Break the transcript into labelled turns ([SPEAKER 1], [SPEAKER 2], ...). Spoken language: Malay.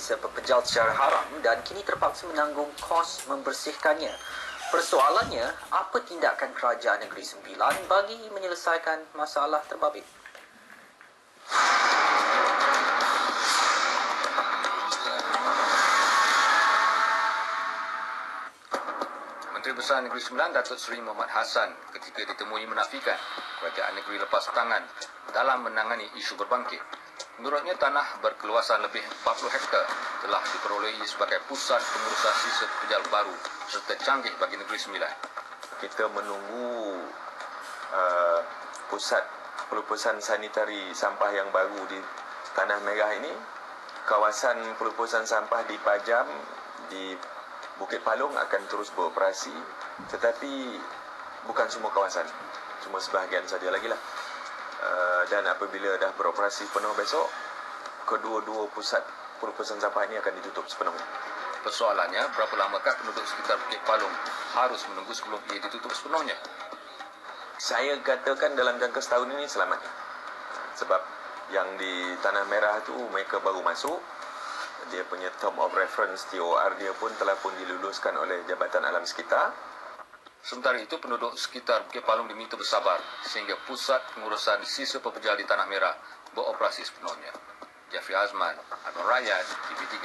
[SPEAKER 1] sisa pepejal secara haram dan kini terpaksa menanggung kos membersihkannya. Persoalannya, apa tindakan Kerajaan Negeri Sembilan bagi menyelesaikan masalah terbabit?
[SPEAKER 2] Menteri Besar Negeri Sembilan Datuk Seri Muhammad Hassan ketika ditemui menafikan Kerajaan Negeri lepas tangan dalam menangani isu berbangkit. Menurutnya, tanah berkeluasan lebih 40 hektar telah diperolehi sebagai pusat pengurusan sisa pepejal baru serta canggih bagi Negeri Sembilan.
[SPEAKER 3] Kita menunggu pusat pelupusan sanitari sampah yang baru di Tanah Merah ini. Kawasan pelupusan sampah di Pajam, di Bukit Palung akan terus beroperasi, tetapi bukan semua kawasan, cuma sebahagian saja lagi lah. Dan apabila dah beroperasi penuh besok, kedua-dua pusat pelupusan sampah ini akan ditutup sepenuhnya.
[SPEAKER 2] Persoalannya, berapa lamakah penduduk sekitar Bukit Palung harus menunggu sebelum ia ditutup sepenuhnya?
[SPEAKER 3] Saya katakan dalam jangka setahun ini selamat. Sebab yang di Tanah Merah tu mereka baru masuk. Dia punya term of reference TOR dia pun telah pun diluluskan oleh Jabatan Alam Sekitar.
[SPEAKER 2] Sementara itu, penduduk sekitar Bukit Palung diminta bersabar sehingga pusat pengurusan sisa pepejal di Tanah Merah beroperasi sepenuhnya. Jeffrey Azman, Abang Rakyat, TV3.